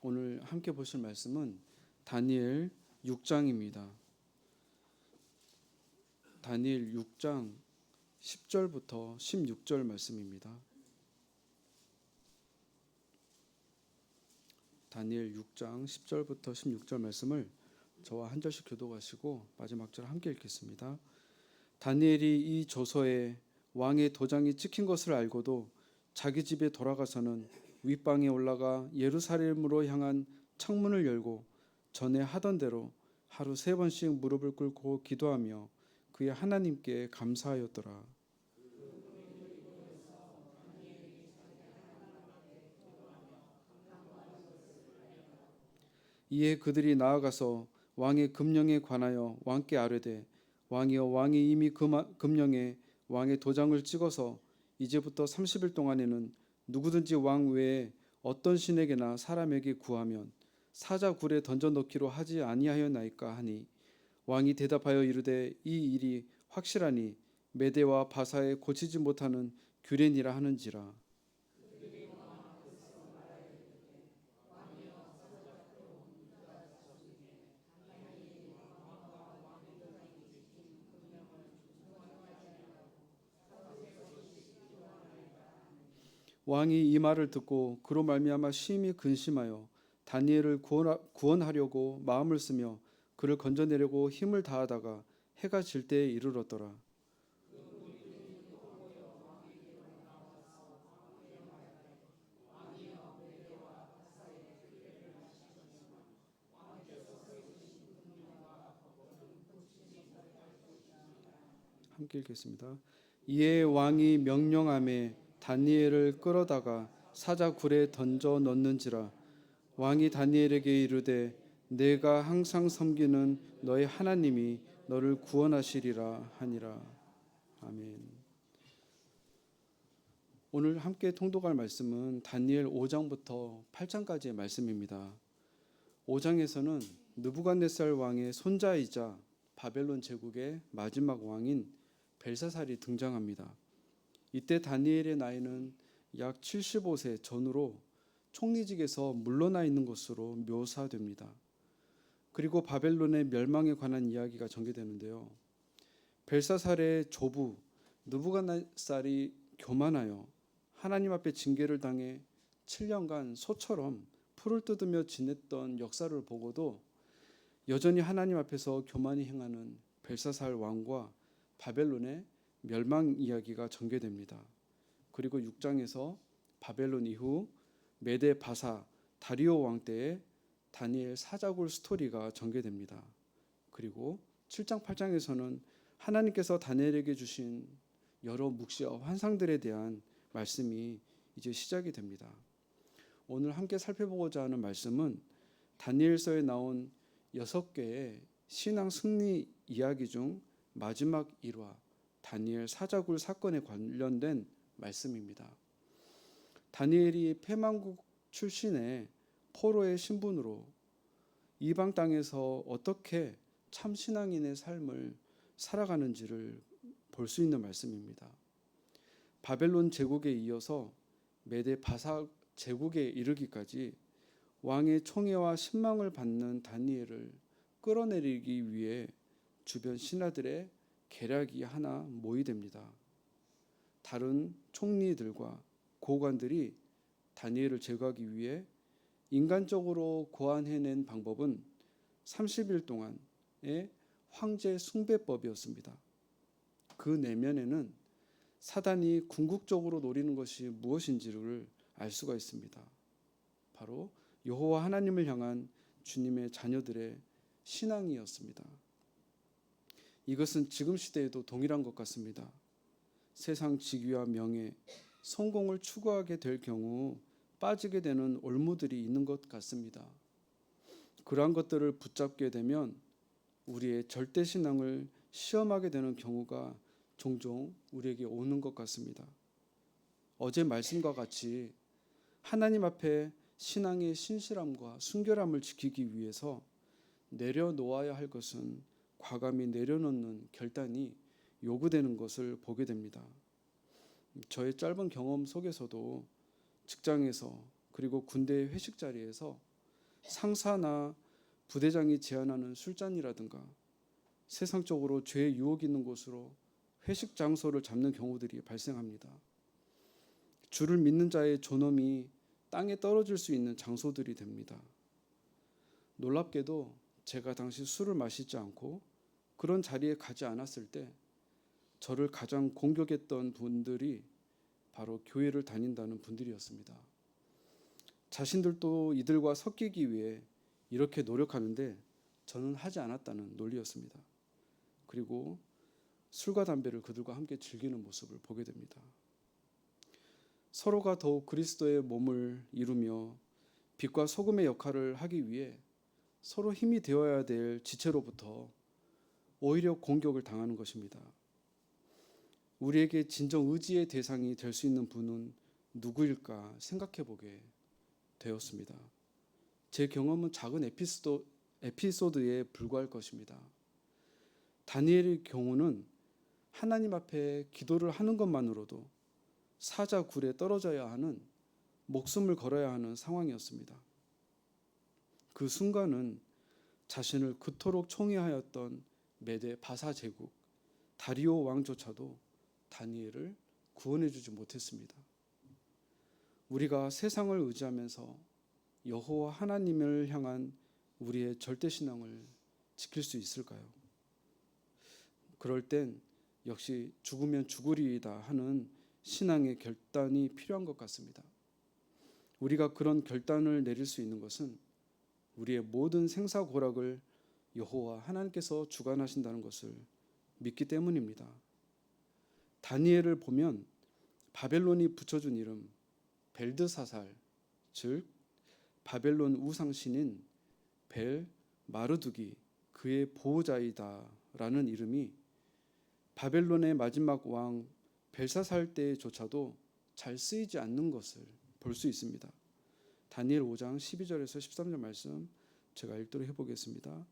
오늘 함께 보실 말씀은 다니엘 6장입니다. 다니엘 6장 10절부터 16절 말씀입니다. 다니엘 6장 10절부터 16절 말씀을 저와 한 절씩 교독하시고 마지막 절 함께 읽겠습니다. 다니엘이 이 조서에 왕의 도장이 찍힌 것을 알고도 자기 집에 돌아가서는 윗방에 올라가 예루살렘으로 향한 창문을 열고 전에 하던 대로 하루 3번씩 무릎을 꿇고 기도하며 그의 하나님께 감사하였더라. 이에 그들이 나아가서 왕의 금령에 관하여 왕께 아뢰되 왕이여, 왕이 이미 금령에 왕의 도장을 찍어서 이제부터 30일 동안에는 누구든지 왕 외에 어떤 신에게나 사람에게 구하면 사자굴에 던져 넣기로 하지 아니하였나이까 하니, 왕이 대답하여 이르되 이 일이 확실하니 메대와 바사에 고치지 못하는 규례니라 하는지라. 왕이 이 말을 듣고 그로 말미암아 심히 근심하여 다니엘을 구원하려고 마음을 쓰며 그를 건져내려고 힘을 다하다가 해가 질 때에 이르렀더라. 함께 읽겠습니다. 이에 왕이 명령하매 다니엘을 끌어다가 사자굴에 던져 넣는지라. 왕이 다니엘에게 이르되 내가 항상 섬기는 너의 하나님이 너를 구원하시리라 하니라. 아멘. 오늘 함께 통독할 말씀은 다니엘 5장부터 8장까지의 말씀입니다. 5장에서는 느부갓네살 왕의 손자이자 바벨론 제국의 마지막 왕인 벨사살이 등장합니다. 이때 다니엘의 나이는 약 75세 전후로 총리직에서 물러나 있는 것으로 묘사됩니다. 그리고 바벨론의 멸망에 관한 이야기가 전개되는데요. 벨사살의 조부 느부갓네살이 교만하여 하나님 앞에 징계를 당해 7년간 소처럼 풀을 뜯으며 지냈던 역사를 보고도 여전히 하나님 앞에서 교만히 행하는 벨사살 왕과 바벨론의 멸망 이야기가 전개됩니다. 그리고 6장에서 바벨론 이후 메데 바사 다리오 왕 때의 다니엘 사자굴 스토리가 전개됩니다. 그리고 7장 8장에서는 하나님께서 다니엘에게 주신 여러 묵시와 환상들에 대한 말씀이 이제 시작이 됩니다. 오늘 함께 살펴보고자 하는 말씀은 다니엘서에 나온 6개의 신앙 승리 이야기 중 마지막 일화 다니엘 사자굴 사건에 관련된 말씀입니다. 다니엘이 패망국 출신의 포로의 신분으로 이방 땅에서 어떻게 참 신앙인의 삶을 살아가는지를 볼 수 있는 말씀입니다. 바벨론 제국에 이어서 메데 바사 제국에 이르기까지 왕의 총애와 신망을 받는 다니엘을 끌어내리기 위해 주변 신하들의 계략이 하나 모의됩니다. 다른 총리들과 고관들이 다니엘을 제거하기 위해 인간적으로 고안해낸 방법은 30일 동안의 황제 숭배법이었습니다. 그 내면에는 사단이 궁극적으로 노리는 것이 무엇인지를 알 수가 있습니다. 바로 여호와 하나님을 향한 주님의 자녀들의 신앙이었습니다. 이것은 지금 시대에도 동일한 것 같습니다. 세상 직위와 명예, 성공을 추구하게 될 경우 빠지게 되는 올무들이 있는 것 같습니다. 그러한 것들을 붙잡게 되면 우리의 절대신앙을 시험하게 되는 경우가 종종 우리에게 오는 것 같습니다. 어제 말씀과 같이 하나님 앞에 신앙의 신실함과 순결함을 지키기 위해서 내려놓아야 할 것은 과감히 내려놓는 결단이 요구되는 것을 보게 됩니다. 저의 짧은 경험 속에서도 직장에서 그리고 군대의 회식 자리에서 상사나 부대장이 제안하는 술잔이라든가 세상적으로 죄의 유혹이 있는 곳으로 회식 장소를 잡는 경우들이 발생합니다. 주를 믿는 자의 존엄이 땅에 떨어질 수 있는 장소들이 됩니다. 놀랍게도 제가 당시 술을 마시지 않고 그런 자리에 가지 않았을 때 저를 가장 공격했던 분들이 바로 교회를 다닌다는 분들이었습니다. 자신들도 이들과 섞이기 위해 이렇게 노력하는데 저는 하지 않았다는 논리였습니다. 그리고 술과 담배를 그들과 함께 즐기는 모습을 보게 됩니다. 서로가 더욱 그리스도의 몸을 이루며 빛과 소금의 역할을 하기 위해 서로 힘이 되어야 될 지체로부터 오히려 공격을 당하는 것입니다. 우리에게 진정 의지의 대상이 될 수 있는 분은 누구일까 생각해 보게 되었습니다. 제 경험은 작은 에피소드에 불과할 것입니다. 다니엘의 경우는 하나님 앞에 기도를 하는 것만으로도 사자 굴에 떨어져야 하는, 목숨을 걸어야 하는 상황이었습니다. 그 순간은 자신을 그토록 총애하였던 메대 바사 제국 다리오 왕조차도 다니엘을 구원해 주지 못했습니다. 우리가 세상을 의지하면서 여호와 하나님을 향한 우리의 절대 신앙을 지킬 수 있을까요? 그럴 땐 역시 죽으면 죽으리이다 하는 신앙의 결단이 필요한 것 같습니다. 우리가 그런 결단을 내릴 수 있는 것은 우리의 모든 생사고락을 여호와 하나님께서 주관하신다는 것을 믿기 때문입니다. 다니엘을 보면 바벨론이 붙여준 이름 벨드사살, 즉 바벨론 우상신인 벨 마르두기, 그의 보호자이다 라는 이름이 바벨론의 마지막 왕 벨사살 때조차도 잘 쓰이지 않는 것을 볼 수 있습니다. 다니엘 5장 12절에서 13절 말씀 제가 읽도록 해보겠습니다.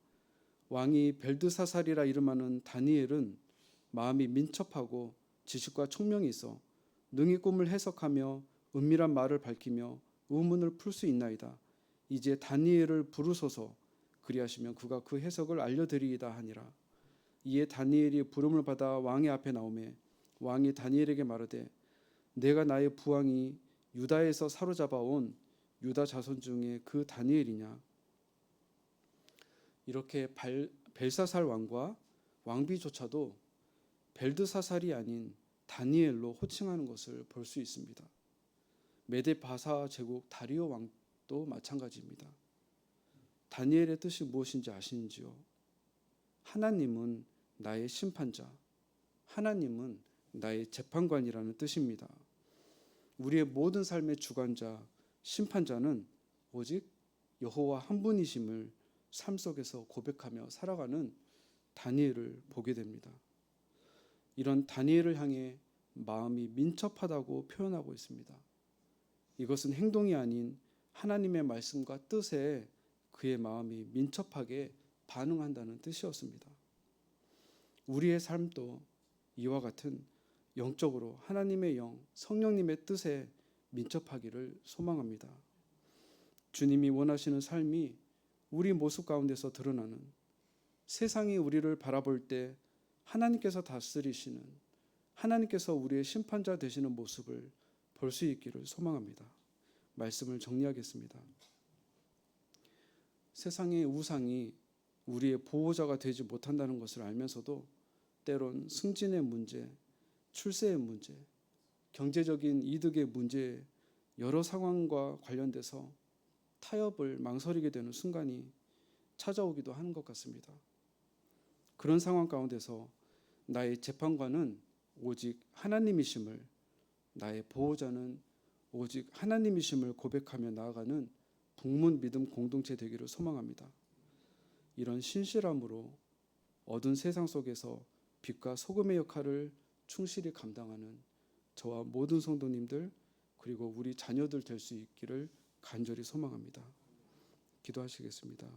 왕이 벨드사살이라 이름하는 다니엘은 마음이 민첩하고 지식과 총명이 있어 능히 꿈을 해석하며 은밀한 말을 밝히며 의문을 풀 수 있나이다. 이제 다니엘을 부르소서. 그리하시면 그가 그 해석을 알려드리이다 하니라. 이에 다니엘이 부름을 받아 왕의 앞에 나오매 왕이 다니엘에게 말하되 내가 나의 부왕이 유다에서 사로잡아 온 유다 자손 중에 그 다니엘이냐. 이렇게 벨사살 왕과 왕비조차도 벨드사살이 아닌 다니엘로 호칭하는 것을 볼 수 있습니다. 메데 바사 제국 다리오 왕도 마찬가지입니다. 다니엘의 뜻이 무엇인지 아시는지요? 하나님은 나의 심판자, 하나님은 나의 재판관이라는 뜻입니다. 우리의 모든 삶의 주관자, 심판자는 오직 여호와 한 분이심을 삶 속에서 고백하며 살아가는 다니엘을 보게 됩니다. 이런 다니엘을 향해 마음이 민첩하다고 표현하고 있습니다. 이것은 행동이 아닌 하나님의 말씀과 뜻에 그의 마음이 민첩하게 반응한다는 뜻이었습니다. 우리의 삶도 이와 같은 영적으로 하나님의 영, 성령님의 뜻에 민첩하기를 소망합니다. 주님이 원하시는 삶이 우리 모습 가운데서 드러나는, 세상이 우리를 바라볼 때 하나님께서 다스리시는, 하나님께서 우리의 심판자 되시는 모습을 볼 수 있기를 소망합니다. 말씀을 정리하겠습니다. 세상의 우상이 우리의 보호자가 되지 못한다는 것을 알면서도 때론 승진의 문제, 출세의 문제, 경제적인 이득의 문제, 여러 상황과 관련돼서 타협을 망설이게 되는 순간이 찾아오기도 하는 것 같습니다. 그런 상황 가운데서 나의 재판관은 오직 하나님이심을, 나의 보호자는 오직 하나님이심을 고백하며 나아가는 북문 믿음 공동체 되기를 소망합니다. 이런 신실함으로 어두운 세상 속에서 빛과 소금의 역할을 충실히 감당하는 저와 모든 성도님들 그리고 우리 자녀들 될 수 있기를 간절히 소망합니다. 기도하시겠습니다.